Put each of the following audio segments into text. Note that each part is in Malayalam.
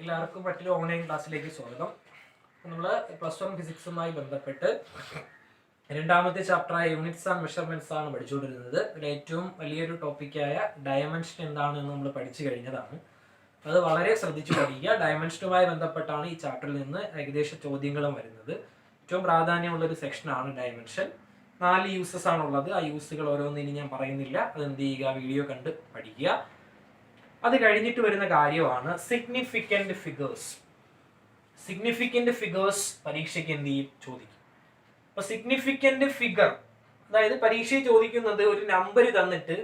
എല്ലാവർക്കും മറ്റൊരു ഓൺലൈൻ ക്ലാസ്സിലേക്ക് സ്വാഗതം. നമ്മൾ +1 ഫിസിക്സുമായി ബന്ധപ്പെട്ട് രണ്ടാമത്തെ ചാപ്റ്ററായ യൂണിറ്റ്സ് ആൻഡ് മെഷർമെന്റ്സ് ആണ് പഠിച്ചുകൊണ്ടിരുന്നത്. ഇതിൽ ഏറ്റവും വലിയൊരു ടോപ്പിക്കായ ഡയമെൻഷൻ എന്താണെന്ന് നമ്മൾ പഠിച്ചു കഴിഞ്ഞതാണ്. അത് വളരെ ശ്രദ്ധിച്ചു പഠിക്കുക. ഡയമെൻഷനുമായി ബന്ധപ്പെട്ടാണ് ഈ ചാപ്റ്ററിൽ നിന്ന് ഏകദേശ ചോദ്യങ്ങളും വരുന്നത്. ഏറ്റവും പ്രാധാന്യമുള്ള ഒരു സെക്ഷനാണ് ഡയമെൻഷൻ. 4 യൂസസ് ആണുള്ളത്. ആ യൂസുകൾ ഓരോന്നും ഇനി ഞാൻ പറയുന്നില്ല. അത് എന്ത് ചെയ്യുക, വീഡിയോ കണ്ട് പഠിക്കുക. അത് കഴിഞ്ഞിട്ട് വരുന്ന കാര്യമാണ് സിഗ്നിഫിക്കന്റ് ഫിഗേഴ്സ്. സിഗ്നിഫിക്കന്റ് ഫിഗേഴ്സ് പരീക്ഷയ്ക്ക് എന്ത് ചെയ്യും, ചോദിക്കും. അപ്പൊ സിഗ്നിഫിക്കന്റ് ഫിഗർ, അതായത് പരീക്ഷയിൽ ചോദിക്കുന്നത് ഒരു നമ്പർ തന്നിട്ട്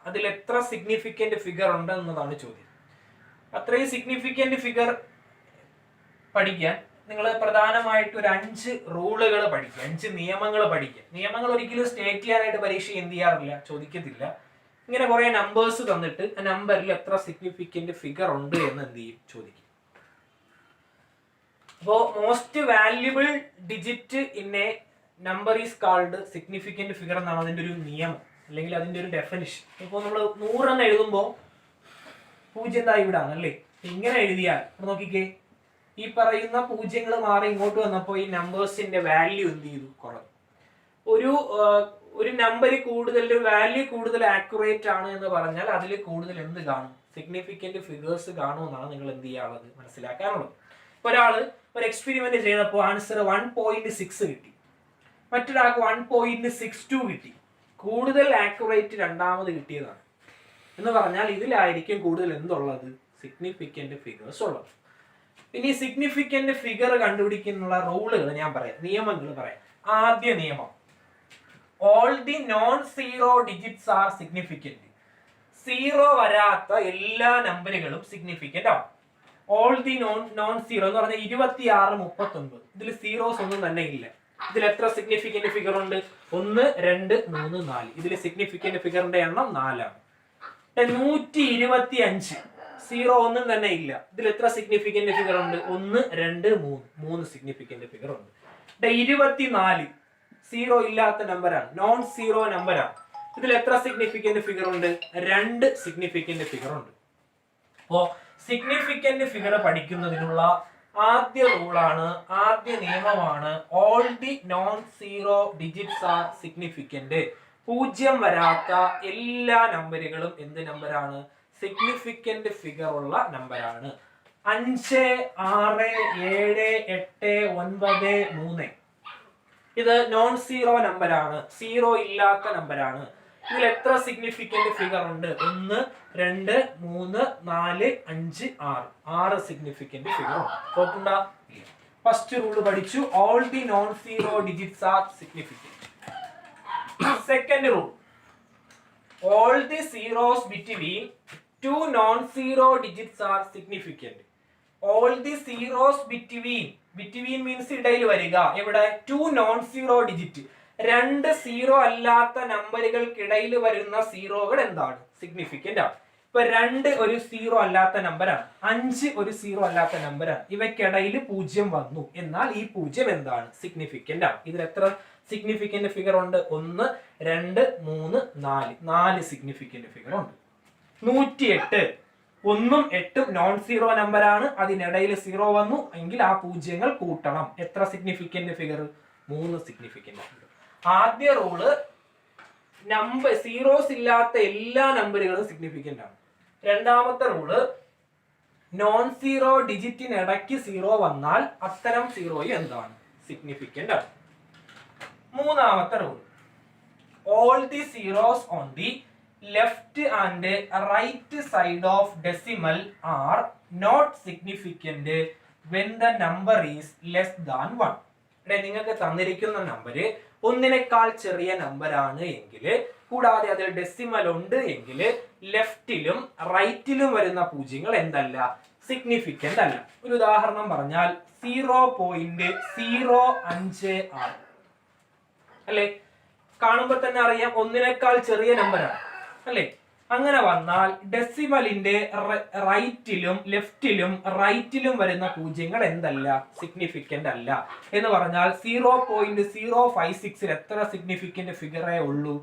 അതിൽ എത്ര സിഗ്നിഫിക്കന്റ് ഫിഗർ ഉണ്ട് എന്നതാണ് ചോദ്യം. അത്രയും സിഗ്നിഫിക്കന്റ് ഫിഗർ പഠിക്കാൻ നിങ്ങൾ പ്രധാനമായിട്ട് ഒരു 5 റൂളുകൾ പഠിക്കുക, 5 നിയമങ്ങൾ പഠിക്കുക. നിയമങ്ങൾ ഒരിക്കലും സ്റ്റേറ്റ് ചെയ്യാനായിട്ട് പരീക്ഷ എന്ത് ചെയ്യാറില്ല, ചോദിക്കത്തില്ല. ഇങ്ങനെ കുറെ നമ്പേഴ്സ് തന്നിട്ട് ആ നമ്പറിൽ എത്ര സിഗ്നിഫിക്കന്റ് ഫിഗർ ഉണ്ട് എന്ന് എന്ത് ചെയ്യും, ചോദിക്കും. അപ്പോ most valuable digit in A number is called significant figure എന്നാണ് അതിന്റെ ഒരു നിയമം, അല്ലെങ്കിൽ അതിന്റെ ഒരു ഡെഫിനിഷൻ. ഇപ്പോൾ നമ്മൾ 100 എന്ന് എഴുതുമ്പോൾ 0 ഇവിടെ ആണ് അല്ലേ. ഇങ്ങനെ എഴുതിയാൽ നോക്കിക്കേ, ഈ പറയുന്ന പൂജ്യങ്ങൾ മാറി ഇങ്ങോട്ട് വന്നപ്പോൾ ഈ നമ്പേഴ്സിന്റെ വാല്യൂ എന്ത് ചെയ്തു, കുറഞ്ഞു. ഒരു നമ്പർ കൂടുതൽ, വാല്യൂ കൂടുതൽ ആക്യുറേറ്റ് ആണ് എന്ന് പറഞ്ഞാൽ അതിൽ കൂടുതൽ എന്ത് കാണും, സിഗ്നിഫിക്കന്റ് ഫിഗേഴ്സ് കാണുമെന്നാണ് നിങ്ങൾ എന്ത് ചെയ്യാനുള്ളത്, മനസ്സിലാക്കാനുള്ളത്. ഒരാള് ഒരു എക്സ്പെരിമെന്റ് ചെയ്തപ്പോൾ ആൻസർ 1.6 കിട്ടി, മറ്റൊരാൾക്ക് 1.62 കിട്ടി. കൂടുതൽ ആക്യുറേറ്റ് രണ്ടാമത് കിട്ടിയതാണ് എന്ന് പറഞ്ഞാൽ ഇതിലായിരിക്കും കൂടുതൽ എന്തുള്ളത്, സിഗ്നിഫിക്കന്റ് ഫിഗേഴ്സ് ഉള്ളത്. ഇനി സിഗ്നിഫിക്കന്റ് ഫിഗർ കണ്ടുപിടിക്കാനുള്ള റൂളുകൾ ഞാൻ പറയാം, നിയമങ്ങൾ പറയാം. ആദ്യ നിയമം, all the non-zero digits are significant. 0 വരാത്ത എല്ലാ നമ്പറുകളും സിഗ്നിഫിക്കന്റ് ആണ്. all the non-zero എന്ന് പറഞ്ഞാൽ 26, 39, ഇതിൽ സീറോസ് ഒന്നും തന്നെ ഇല്ല. ഇതിൽ എത്ര സിഗ്നിഫിക്കന്റ് ഫിഗർ ഉണ്ട്, 1, 2, 3, 4. ഇതിൽ സിഗ്നിഫിക്കന്റ് ഫിഗറിന്റെ എണ്ണം 4 ആണ്. 125, സീറോ ഒന്നും തന്നെ ഇല്ല. ഇതിൽ എത്ര സിഗ്നിഫിക്കന്റ് ഫിഗർ ഉണ്ട്, 1, 2, 3 സിഗ്നിഫിക്കന്റ് ഫിഗർ ഉണ്ട്. 24, സീറോ ഇല്ലാത്ത നമ്പറാണ്, നോൺ സീറോ നമ്പറാണ്. ഇതിൽ എത്ര സിഗ്നിഫിക്കന്റ് ഫിഗർ ഉണ്ട്, 2 സിഗ്നിഫിക്കന്റ് ഫിഗർ ഉണ്ട്. അപ്പോ സിഗ്നിഫിക്കന്റ് ഫിഗർ പഠിക്കുന്നതിനുള്ള ആദ്യ റൂളാണ്, ആദ്യ നിയമമാണ്, all the non zero digits R significant. 0 വരാത്ത എല്ലാ നമ്പറുകളും എന്ത് നമ്പറാണ്, സിഗ്നിഫിക്കന്റ് ഫിഗർ ഉള്ള നമ്പറാണ്. 5, 6, 7, 8, 9, 3 ഇത് നോൺ സീറോ നമ്പറാണ്, സീറോ ഇല്ലാത്ത നമ്പറാണ്. ഇതിൽ എത്ര സിഗ്നിഫിക്കന്റ് ഫിഗർ ഉണ്ട്, 1, 2, 3, 4, 5, 6 സിഗ്നിഫിക്കന്റ് ഫിഗർ ഉണ്ട്. ഓർക്കുണ്ടോ? ഫസ്റ്റ് റൂൾ പഠിച്ചു, all the non zero digits R significant. Second rule, all the zeros between 2 non-zero digits are significant. all the zeros between means ഇടയിൽ വരിക. എവിടെ, 2 non-zero digit, 2 സീറോ അല്ലാത്ത നമ്പറുകൾക്കിടയിൽ വരുന്ന സീറോകൾ എന്താണ്, സിഗ്നിഫിക്കന്റ് ആണ്. ഇപ്പൊ 2 ഒരു സീറോ അല്ലാത്ത നമ്പറാണ്, 5 ഒരു സീറോ അല്ലാത്ത നമ്പറാണ്. ഇവയ്ക്കിടയിൽ 0 വന്നു, എന്നാൽ ഈ 0 എന്താണ്, സിഗ്നിഫിക്കന്റ് ആണ്. ഇതിൽ എത്ര സിഗ്നിഫിക്കന്റ് ഫിഗർ ഉണ്ട്, 1, 2, 3, 4 സിഗ്നിഫിക്കന്റ് ഫിഗർ ഉണ്ട്. 108, 1ഉം 8ഉം നോൺ സീറോ നമ്പറാണ്. അതിനിടയിൽ സീറോ വന്നു എങ്കിൽ ആ പൂജ്യങ്ങൾ കൂട്ടണം. എത്ര സിഗ്നിഫിക്കന്റ് ഫിഗർ, 3 സിഗ്നിഫിക്കന്റ് ഫിഗർ. ആദ്യ റൂള്, നമ്പർ സീറോസ് ഇല്ലാത്ത എല്ലാ നമ്പറുകളും സിഗ്നിഫിക്കന്റ് ആണ്. രണ്ടാമത്തെ റൂള്, നോൺ സീറോ ഡിജിറ്റിന് ഇടയ്ക്ക് സീറോ വന്നാൽ അത്തരം സീറോയും എന്താണ്, സിഗ്നിഫിക്കന്റ് ആണ്. മൂന്നാമത്തെ rule, all the zeros on the left and right side of decimal are not significant when the number is less than 1. ഇവിടെ നിങ്ങൾക്ക് തന്നിരിക്കുന്ന നമ്പർ 1നേക്കാൾ ചെറിയ നമ്പറാണ് എങ്കിൽ, കൂടാതെ അതിൽ ഡെസിമൽ ഉണ്ട് എങ്കിൽ, ലെഫ്റ്റിലും റൈറ്റിലും വരുന്ന പൂജ്യങ്ങൾ എന്തല്ല, സിഗ്നിഫിക്കന്റ് അല്ല. ഒരു ഉദാഹരണം പറഞ്ഞാൽ 0.05 ആണ് അല്ലെ. കാണുമ്പോൾ തന്നെ അറിയാം 1നേക്കാൾ ചെറിയ നമ്പറാണ് അല്ലെ. അങ്ങനെ വന്നാൽ ഡെസിമലിന്റെ റൈറ്റിലും ലെഫ്റ്റിലും റൈറ്റിലും വരുന്ന പൂജ്യങ്ങൾ എന്തല്ല, സിഗ്നിഫിക്കന്റ് അല്ല. എന്ന് പറഞ്ഞാൽ 0.056 എത്ര സിഗ്നിഫിക്കന്റ് ഫിഗറേ ഉള്ളൂ,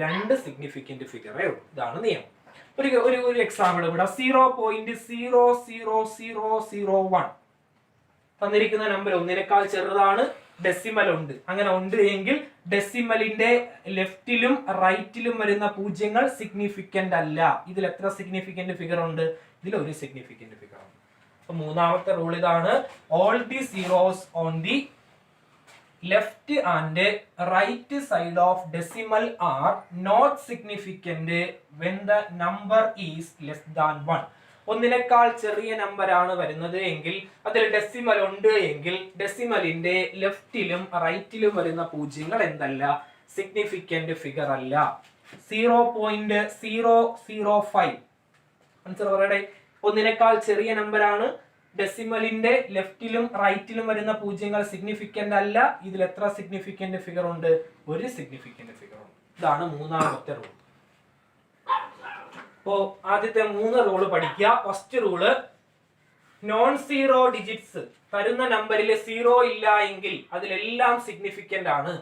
2 സിഗ്നിഫിക്കന്റ് ഫിഗറേ ഉള്ളൂ. ഇതാണ് നിയമം. ഒരു എക്സാമ്പിൾ ഇവിടെ 0.00001 തന്നിരിക്കുന്ന നമ്പർ ഒന്നിനേക്കാൾ ചെറുതാണ്, ഡെസിമൽ ഉണ്ട്. അങ്ങനെ ഉണ്ട് എങ്കിൽ ഡെസിമലിന്റെ ലെഫ്റ്റിലും റൈറ്റിലും വരുന്ന പൂജ്യങ്ങൾ സിഗ്നിഫിക്കന്റ് അല്ല. ഇതിൽ എത്ര സിഗ്നിഫിക്കന്റ് ഫിഗർ ഉണ്ട്? ഇതിൽ ഒരു സിഗ്നിഫിക്കന്റ് ഫിഗർ ഉണ്ട്. അപ്പൊ മൂന്നാമത്തെ റൂൾ ഇതാണ്, all the zeros on the left and right side of decimal are not significant when the number is less than 1. ഒന്നിനേക്കാൾ ചെറിയ നമ്പർ ആണ് വരുന്നത് എങ്കിൽ, അതിൽ ഡെസിമൽ ഉണ്ട് എങ്കിൽ ഡെസിമലിന്റെ ലെഫ്റ്റിലും റൈറ്റിലും വരുന്ന പൂജ്യങ്ങൾ എന്തല്ല? സിഗ്നിഫിക്കന്റ് ഫിഗർ അല്ല. 0.005 ആൻസർ പറയട്ടെ. ഒന്നിനേക്കാൾ ചെറിയ നമ്പർ ആണ്, ഡെസിമലിന്റെ ലെഫ്റ്റിലും റൈറ്റിലും വരുന്ന പൂജ്യങ്ങൾ സിഗ്നിഫിക്കന്റ് അല്ല. ഇതിൽ എത്ര സിഗ്നിഫിക്കന്റ് ഫിഗർ ഉണ്ട്? ഒരു സിഗ്നിഫിക്കന്റ് ഫിഗർ ഉണ്ട്. ഇതാണ് മൂന്നാമത്തെ റൂൾ. അപ്പോ ആദ്യത്തെ 3 റൂള് പഠിക്കുക. First rule, non zero digits തരുന്ന നമ്പറിൽ 0 ഇല്ല എങ്കിൽ അതിലെല്ലാം സിഗ്നിഫിക്കന്റ് ആണ്.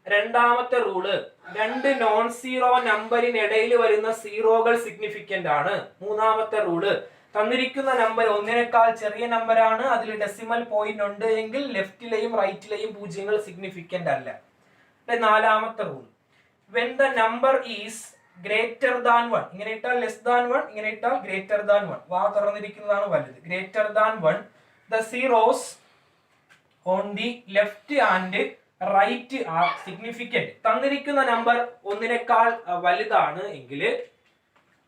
രണ്ടാമത്തെ റൂള്, 2 നോൺ സീറോ നമ്പറിനിടയിൽ വരുന്ന സീറോകൾ സിഗ്നിഫിക്കന്റ് ആണ്. മൂന്നാമത്തെ റൂള്, തന്നിരിക്കുന്ന നമ്പർ ഒന്നിനേക്കാൾ ചെറിയ നമ്പർ ആണ്, അതിൽ ഡെസിമൽ പോയിന്റ് ഉണ്ട് എങ്കിൽ ലെഫ്റ്റിലെയും റൈറ്റിലെയും പൂജ്യങ്ങൾ സിഗ്നിഫിക്കന്റ് അല്ല. നാലാമത്തെ rule, when the number is greater than 1, ഇങ്ങനെ ഇട്ടാൽ ലെസ് ദാൻ 1, ഇങ്ങനെ ഇട്ടാൽ ഗ്രേറ്റർ ദാൻ 1, വാ തുറന്നിരിക്കുന്നതാണ് വലുത്. Greater than 1, the zeros on the left and right are significant. തന്നിരിക്കുന്ന നമ്പർ ഒന്നിനേക്കാൾ വലുതാണ് എങ്കിൽ,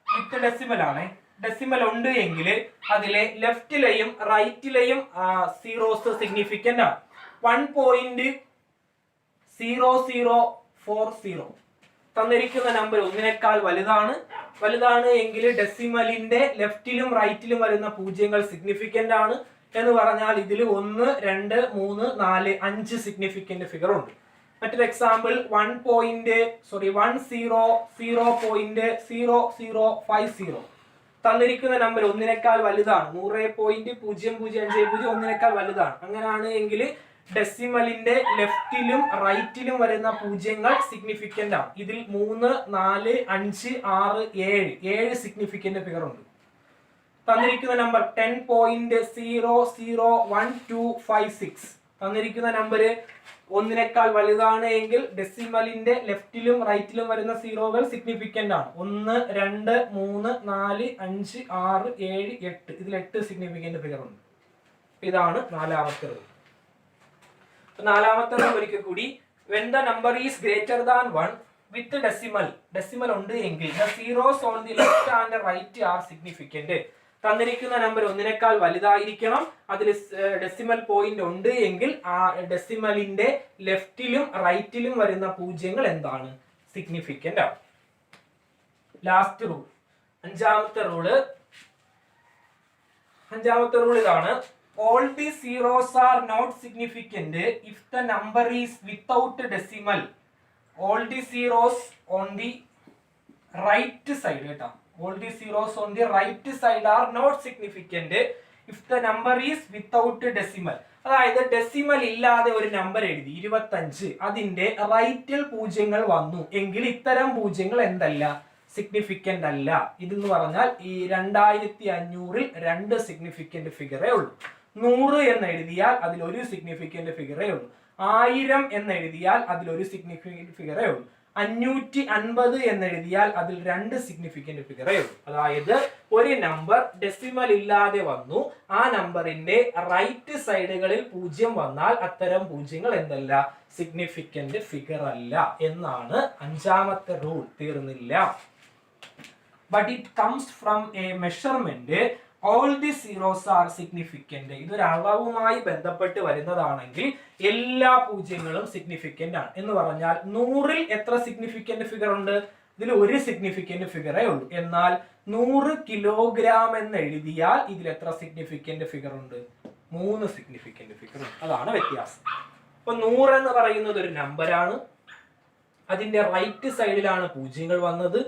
വിത്ത് ഡെസിമൽ ആണ്, ഡെസിമൽ ഉണ്ട് എങ്കിൽ അതിലെ ലെഫ്റ്റിലെയും റൈറ്റിലെയും സീറോസ് സിഗ്നിഫിക്കന്റ് ആണ്. 1.0040 തന്നിരിക്കുന്ന നമ്പർ ഒന്നിനേക്കാൾ വലുതാണ് എങ്കിൽ ഡെസിമലിന്റെ ലെഫ്റ്റിലും റൈറ്റിലും വരുന്ന പൂജ്യങ്ങൾ സിഗ്നിഫിക്കന്റ് ആണ്. എന്ന് പറഞ്ഞാൽ ഇതിൽ 1, 2, 3, 4, 5 സിഗ്നിഫിക്കന്റ് ഫിഗർ ഉണ്ട്. മറ്റൊരു എക്സാമ്പിൾ 1.00050 തന്നിരിക്കുന്ന നമ്പർ ഒന്നിനേക്കാൾ വലുതാണ്, 100.0050 ഒന്നിനേക്കാൾ വലുതാണ്. അങ്ങനെയാണ് എങ്കിൽ ഡെസിമലിന്റെ ലെഫ്റ്റിലും റൈറ്റിലും വരുന്ന പൂജ്യങ്ങൾ സിഗ്നിഫിക്കന്റ് ആണ്. ഇതിൽ 3, 4, 5, 6, 7 സിഗ്നിഫിക്കന്റ് ഫിഗർ ഉണ്ട്. തന്നിരിക്കുന്ന നമ്പർ 10.001256 തന്നിരിക്കുന്ന നമ്പർ ഒന്നിനേക്കാൾ വലുതാണ് എങ്കിൽ ഡെസിമലിന്റെ ലെഫ്റ്റിലും റൈറ്റിലും വരുന്ന സീറോകൾ സിഗ്നിഫിക്കന്റ് ആണ്. 1, 2, 3, 4, 5, 6, 7, 8 ഇതിൽ 8 സിഗ്നിഫിക്കന്റ് ഫിഗർ ഉണ്ട്. ഇതാണ് നാലാമത്തെ റൂൾ. നാലാമത്തെ റൂൾ ഒരിക്കൽ കൂടി, when the number is greater than 1 with decimal ഉണ്ട് എങ്കിൽ the zeros on the left and right are significant. തന്നിരിക്കുന്ന നമ്പർ ഒന്നിനേക്കാൾ വലുതായിരിക്കണം, അതിൽ ഡെസിമൽ പോയിന്റ് ഉണ്ട് എങ്കിൽ ആ ഡെസിമലിന്റെ ലെഫ്റ്റിലും റൈറ്റിലും വരുന്ന പൂജ്യങ്ങൾ എന്താണ്? സിഗ്നിഫിക്കന്റ് ആണ്. ലാസ്റ്റ് റൂൾ, അഞ്ചാമത്തെ റൂൾ ഇതാണ്, all the zeros are not significant if the number is without decimal. All the zeros on the right side, all the zeros on the right side are not significant if the number is without decimal. അതായത് ഡെസിമൽ ഇല്ലാതെ ഒരു നമ്പർ എഴുതി 25, അതിന്റെ റൈറ്റിൽ പൂജ്യങ്ങൾ വന്നു എങ്കിൽ ഇത്തരം പൂജ്യങ്ങൾ എന്തല്ല? സിഗ്നിഫിക്കന്റ് അല്ല. ഇതെന്ന് പറഞ്ഞാൽ ഈ 2500-ൽ 2 സിഗ്നിഫിക്കന്റ് ഫിഗറേ ഉള്ളൂ. 100 എന്ന് എഴുതിയാൽ അതിൽ ഒരു സിഗ്നിഫിക്കന്റ് ഫിഗറേ ഉള്ളൂ. 1000 എന്ന് എഴുതിയാൽ അതിൽ ഒരു സിഗ്നിഫിക്കന്റ് ഫിഗറേ ഉള്ളൂ. 550 എന്ന് എഴുതിയാൽ അതിൽ 2 സിഗ്നിഫിക്കന്റ് ഫിഗറേ ഉള്ളൂ. അതായത് ഒരു നമ്പർ ഡെസിമൽ ഇല്ലാതെ വന്നു, ആ നമ്പറിന്റെ റൈറ്റ് സൈഡുകളിൽ 0 വന്നാൽ അത്തരം പൂജ്യങ്ങൾ എന്തല്ല? സിഗ്നിഫിക്കന്റ് ഫിഗർ അല്ല എന്നാണ് അഞ്ചാമത്തെ റൂൾ. തീർന്നില്ല. But it comes from A measurement all the zeros are significant. ഇതൊരു അളവുമായി ബന്ധപ്പെട്ട് വരുന്നതാണെങ്കിൽ എല്ലാ പൂജ്യങ്ങളും സിഗ്നിഫിക്കന്റ് ആണ്. എന്ന് പറഞ്ഞാൽ 100-ൽ എത്ര സിഗ്നിഫിക്കന്റ് ഫിഗർ ഉണ്ട്? ഇതിൽ ഒരു സിഗ്നിഫിക്കന്റ് ഫിഗറേ ഉള്ളൂ. എന്നാൽ 100 കിലോഗ്രാം എന്ന് എഴുതിയാൽ ഇതിൽ എത്ര സിഗ്നിഫിക്കന്റ് ഫിഗർ ഉണ്ട്? 3 സിഗ്നിഫിക്കന്റ് ഫിഗർ ഉണ്ട്. അതാണ് വ്യത്യാസം. അപ്പൊ 100 എന്ന് പറയുന്നത് ഒരു നമ്പറാണ്, അതിന്റെ റൈറ്റ് സൈഡിലാണ് പൂജ്യങ്ങൾ വന്നത്.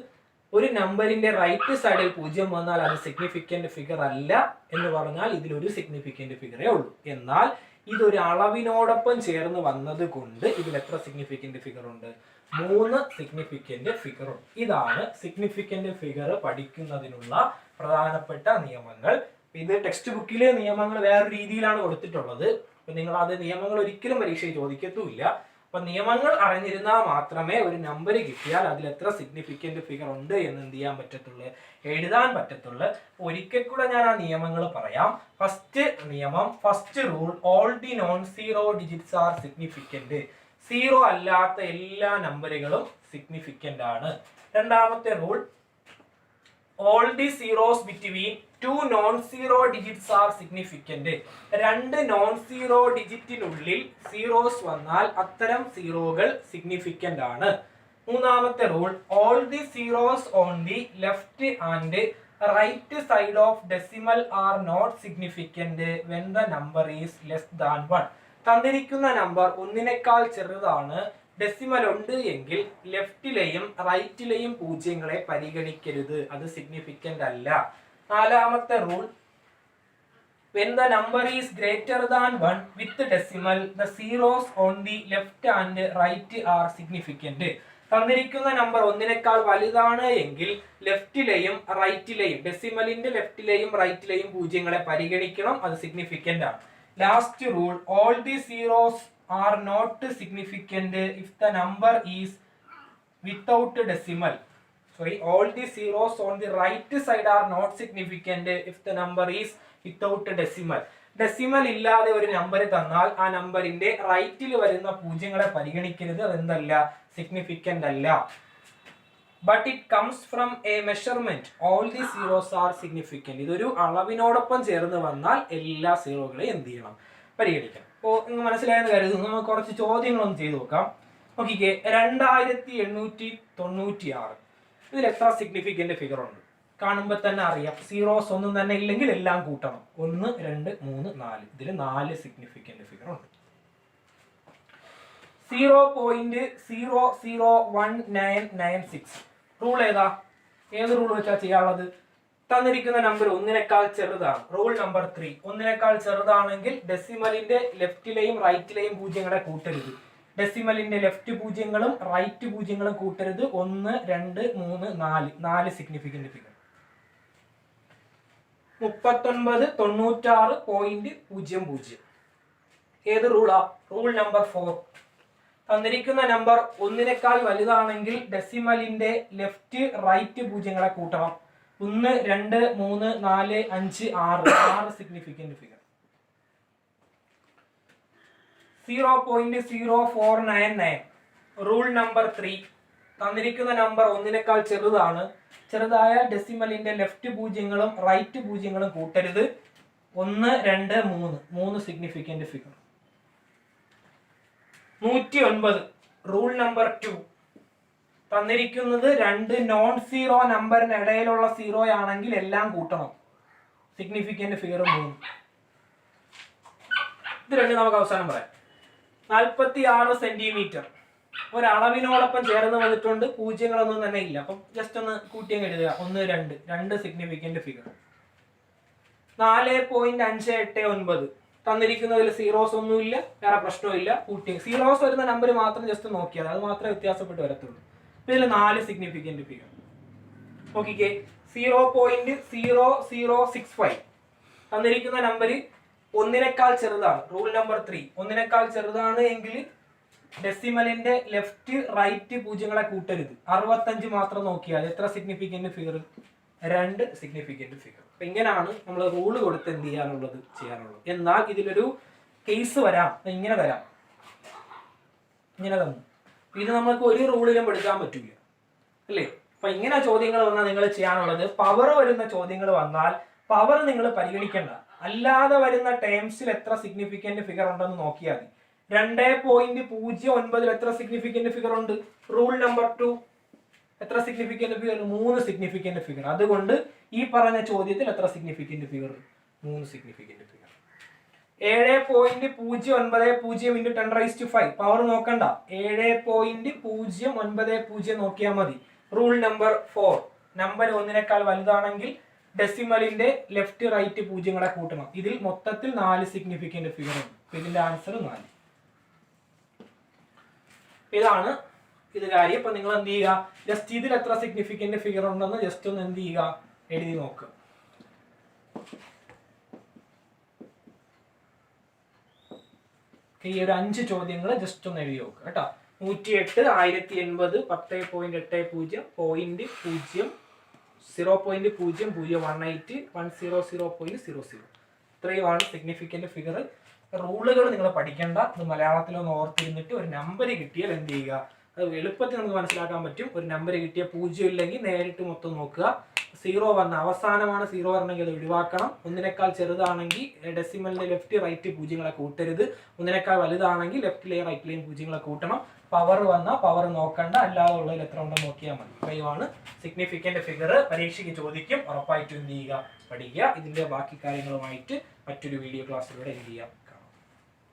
ഒരു നമ്പറിന്റെ റൈറ്റ് സൈഡിൽ 0 വന്നാൽ അത് സിഗ്നിഫിക്കന്റ് ഫിഗർ അല്ല എന്ന് പറഞ്ഞാൽ ഇതിൽ ഒരു സിഗ്നിഫിക്കന്റ് ഫിഗറേ ഉള്ളൂ. എന്നാൽ ഇതൊരു അളവിനോടൊപ്പം ചേർന്ന് വന്നത് കൊണ്ട് ഇതിൽ എത്ര സിഗ്നിഫിക്കന്റ് ഫിഗർ ഉണ്ട്? 3 സിഗ്നിഫിക്കന്റ് ഫിഗർ ഉണ്ട്. ഇതാണ് സിഗ്നിഫിക്കന്റ് ഫിഗർ പഠിക്കുന്നതിനുള്ള പ്രധാനപ്പെട്ട നിയമങ്ങൾ. ഇത് ടെക്സ്റ്റ് ബുക്കിലെ നിയമങ്ങൾ വേറെ രീതിയിലാണ് കൊടുത്തിട്ടുള്ളത്. അപ്പൊ നിങ്ങൾ അത് നിയമങ്ങൾ ഒരിക്കലും പരീക്ഷയിൽ ചോദിക്കത്തുമില്ല. അപ്പൊ നിയമങ്ങൾ അറിഞ്ഞിരുന്നാൽ മാത്രമേ ഒരു നമ്പർ കിട്ടിയാൽ അതിൽ എത്ര സിഗ്നിഫിക്കന്റ് ഫിഗർ ഉണ്ട് എന്ന് എന്ത് ചെയ്യാൻ പറ്റത്തുള്ളൂ, എഴുതാൻ പറ്റത്തുള്ളൂ. ഒരിക്കൽ കൂടെ ഞാൻ ആ നിയമങ്ങൾ പറയാം. ഫസ്റ്റ് നിയമം, first rule, all the non zero digits R significant. Zero അല്ലാത്ത എല്ലാ നമ്പറുകളും സിഗ്നിഫിക്കന്റ് ആണ്. രണ്ടാമത്തെ rule, all the zeros between two non-zero digits are significant. രണ്ട് നോൺ സീറോ ഡിജിറ്റിനുള്ളിൽ സീറോസ് വന്നാൽ അത്തരം സീറോകൾ സിഗ്നിഫിക്കന്റ് ആണ്. മൂന്നാമത്തെ rule, all the zeros on the left and right side of decimal are not significant when the number is less than 1. തന്നിരിക്കുന്ന നമ്പർ ഒന്നിനേക്കാൾ ചെറുതാണ്, ഡെസിമൽ ഉണ്ട് എങ്കിൽ ലെഫ്റ്റിലെയും റൈറ്റിലെയും പൂജ്യങ്ങളെ പരിഗണിക്കരുത്, അത് സിഗ്നിഫിക്കന്റ് അല്ല. നാലാമത്തെ rule, when the number is greater than 1 with decimal the zeros on the left and right are significant. തന്നിരിക്കുന്ന നമ്പർ ഒന്നിനേക്കാൾ വലുതാണ് എങ്കിൽ ലെഫ്റ്റിലെയും റൈറ്റിലെയും, ഡെസിമലിന്റെ ലെഫ്റ്റിലെയും റൈറ്റിലെയും പൂജ്യങ്ങളെ പരിഗണിക്കണം, അത് സിഗ്നിഫിക്കന്റ് ആണ്. Last rule, all the zeros are not significant if the number is without decimal. Sorry, all the zeros on the right side are not significant if the number is without decimal. Decimal ഇല്ലാതെ ഒരു നമ്പർ തന്നാൽ ആ നമ്പറിന്റെ റൈറ്റിൽ വരുന്ന പൂജ്യങ്ങളെ പരിഗണിക്കരുത്, അതെന്തല്ല, സിഗ്നിഫിക്കന്റ് അല്ല. But it comes from A measurement, all the zeros R significant. ഇതൊരു അളവിനോടൊപ്പം ചേർന്ന് വന്നാൽ എല്ലാ സീറോകളെയും എന്ത് ചെയ്യണം, പരിഗണിക്കണം. അപ്പോൾ നിങ്ങൾ മനസ്സിലായെന്ന് കരുതുന്നു. നമുക്ക് കുറച്ച് ചോദ്യങ്ങളൊന്നും ചെയ്തു നോക്കാം. നോക്കിക്കേ, 2896 ഇതിൽ എത്ര സിഗ്നിഫിക്കന്റ് ഫിഗർ ഉണ്ട്? കാണുമ്പോൾ തന്നെ അറിയാം, സീറോസ് ഒന്നും തന്നെ ഇല്ലെങ്കിൽ എല്ലാം കൂട്ടണം. 1 2 3 4, ഇതിൽ 4 സിഗ്നിഫിക്കന്റ് ഫിഗർ ഉണ്ട്. 0.001996 റൂൾ ഏതാ? ഏത് റൂൾ വെച്ചാ ചെയ്യാനുള്ളത്? തന്നിരിക്കുന്ന നമ്പർ ഒന്നിനേക്കാൾ ചെറുതാണ്, റൂൾ നമ്പർ 3. ഒന്നിനേക്കാൾ ചെറുതാണെങ്കിൽ ഡെസിമലിന്റെ ലെഫ്റ്റിലെയും റൈറ്റിലെയും പൂജ്യങ്ങളെ കൂട്ടരുത്. ഡെസിമലിന്റെ ലെഫ്റ്റ് പൂജ്യങ്ങളും റൈറ്റ് പൂജ്യങ്ങളും കൂട്ടരുത്. 1 2 3 4, 4 സിഗ്നിഫിക്കന്റ് ഫിഗർ. 3996.00. ഏത് റൂളാ? Rule number 4. തന്നിരിക്കുന്ന നമ്പർ ഒന്നിനേക്കാൾ വലുതാണെങ്കിൽ ഡെസിമലിന്റെ ലെഫ്റ്റ് റൈറ്റ് പൂജ്യങ്ങളെ കൂട്ടണം. 1 2 3 4 5 6 സിഗ്നിഫിക്കന്റ് ഫിഗർ. 0.0499 rule number 3. തന്നിരിക്കുന്ന നമ്പർ ഒന്നിനേക്കാൾ ചെറുതാണ്, ചെറുതായ ഡെസിമലിന്റെ ലെഫ്റ്റ് പൂജ്യങ്ങളും റൈറ്റ് പൂജ്യങ്ങളും കൂട്ടരുത്. 1 2 3, 3 സിഗ്നിഫിക്കന്റ് ഫിഗർ. 109 rule number 2. തന്നിരിക്കുന്നത് 2 നോൺ സീറോ നമ്പറിന് ഇടയിലുള്ള സീറോ ആണെങ്കിൽ എല്ലാം കൂട്ടണം, സിഗ്നിഫിക്കന്റ് ഫിഗർ 3. ഇത് രണ്ട് നമുക്ക് അവസാനം പറയാം. 46 സെന്റിമീറ്റർ ഒരളവിനോടൊപ്പം ചേർന്ന് വന്നിട്ടുണ്ട്, പൂജ്യങ്ങളൊന്നും തന്നെ ഇല്ല. അപ്പം ജസ്റ്റ് ഒന്ന് കൂട്ടിയങ്ങ് എഴുതുക. 1 2, 2 സിഗ്നിഫിക്കന്റ് ഫിഗർ. 4.589 തന്നിരിക്കുന്നതിൽ സീറോസ് ഒന്നുമില്ല, വേറെ പ്രശ്നമില്ല, കൂട്ടി സീറോസ് വരുന്ന നമ്പർ മാത്രം ജസ്റ്റ് നോക്കിയാൽ അത് മാത്രമേ വ്യത്യാസപ്പെട്ട് വരത്തുള്ളൂ. ഇതിൽ 4 സിഗ്നിഫിക്കന്റ് ഫിഗർ. നോക്കിക്കേ, 0.0065 തന്നിരിക്കുന്ന നമ്പർ ഒന്നിനേക്കാൾ ചെറുതാണ്, റൂൾ നമ്പർ 3. ഒന്നിനേക്കാൾ ചെറുതാണ് എങ്കിൽ ഡെസിമലിന്റെ ലെഫ്റ്റ് റൈറ്റ് പൂജ്യങ്ങളെ കൂട്ടരുത്. 65 മാത്രം നോക്കിയാൽ എത്ര സിഗ്നിഫിക്കന്റ് ഫിഗർ? 2 significant figure. അപ്പൊ ഇങ്ങനെയാണ് നമ്മൾ റൂള് കൊടുത്ത് എന്ത് ചെയ്യാനുള്ളത്, ചെയ്യാനുള്ളത്. എന്നാൽ ഇതിലൊരു കേസ് വരാം, ഇങ്ങനെ വരാം, ഇങ്ങനെ തന്നു. ഇത് നമുക്ക് ഒരു റൂളിലും എടുക്കാൻ പറ്റില്ല, അല്ലേ? അപ്പൊ ഇങ്ങനെ ചോദ്യങ്ങൾ വന്നാൽ നിങ്ങൾ ചെയ്യാനുള്ളത്, പവർ വരുന്ന ചോദ്യങ്ങൾ വന്നാൽ പവർ നിങ്ങൾ പരിഗണിക്കേണ്ട, അല്ലാതെ വരുന്ന ടേംസിൽ എത്ര സിഗ്നിഫിക്കന്റ് ഫിഗർ ഉണ്ടെന്ന് നോക്കിയാൽ മതി. 2.09 എത്ര സിഗ്നിഫിക്കന്റ് ഫിഗർ ഉണ്ട്? Rule number 2. എത്ര സിഗ്നിഫിക്കന്റ് ഫിഗർ? 3 significant figure. അതുകൊണ്ട് ഈ പറഞ്ഞ ചോദ്യത്തിൽ എത്ര significant figure? 3 significant figure. 7.090 × 10⁵. Power നോക്കണ്ട, 7.090 നോക്കിയാൽ മതി. Rule number 4. നമ്പർ ഒന്നിനേക്കാൾ വലുതാണെങ്കിൽ ഡെസിമലിന്റെ ലെഫ്റ്റ് റൈറ്റ് പൂജ്യങ്ങളെ കൂട്ടണം. ഇതിൽ മൊത്തത്തിൽ 4 സിഗ്നിഫിക്കന്റ് ഫിഗർ ഉണ്ട്. ഇതിന്റെ ആൻസർ 4. ഇതാണ് ഇത് കാര്യം. ഇപ്പൊ നിങ്ങൾ എന്ത് ചെയ്യുക, ജസ്റ്റ് ഇതിൽ എത്ര സിഗ്നിഫിക്കന്റ് ഫിഗർ ഉണ്ടെന്ന് ജസ്റ്റ് ഒന്ന് എന്ത് ചെയ്യുക, എഴുതി നോക്കുക. ഈ ഒരു 5 ചോദ്യങ്ങൾ ജസ്റ്റ് ഒന്ന് എഴുതി നോക്കുക കേട്ടോ. 108, 1080, 10.80, 0.0018, 100.00. ഇത്രയുമാണ് സിഗ്നിഫിക്കന്റ് ഫിഗർ. റൂളുകൾ നിങ്ങൾ പഠിക്കേണ്ട, ഇത് മലയാളത്തിലൊന്ന് ഓർത്തിരുന്നിട്ട് ഒരു നമ്പർ കിട്ടിയാൽ എന്ത് ചെയ്യുക, അത് എളുപ്പത്തിൽ നമുക്ക് മനസ്സിലാക്കാൻ പറ്റും. ഒരു നമ്പർ കിട്ടിയ 0 ഇല്ലെങ്കിൽ നേരിട്ട് മൊത്തം നോക്കുക. 0 വന്ന അവസാനമാണ് 0 വരണമെങ്കിൽ അത് ഒഴിവാക്കണം. 1നേക്കാൾ ചെറുതാണെങ്കിൽ ഡെസിമലിന്റെ ലെഫ്റ്റ് റൈറ്റ് പൂജ്യങ്ങളെ കൂട്ടരുത്. 1നേക്കാൾ വലുതാണെങ്കിൽ ലെഫ്റ്റിലെയും റൈറ്റിലെയും പൂജ്യങ്ങളെ കൂട്ടണം. പവർ വന്നാൽ പവർ നോക്കണ്ട, അല്ലാതെ ഉള്ളതിൽ എത്ര ഉണ്ടെന്ന് നോക്കിയാൽ മതി. ഇത്രയുമാണ് സിഗ്നിഫിക്കന്റ് ഫിഗർ. പരീക്ഷയ്ക്ക് ചോദിക്കും, ഉറപ്പായിട്ടും എന്ത് ചെയ്യുക, പഠിക്കുക. ഇതിന്റെ ബാക്കി കാര്യങ്ങളുമായിട്ട് മറ്റൊരു വീഡിയോ ക്ലാസ്സിലൂടെ എന്ത് ചെയ്യാം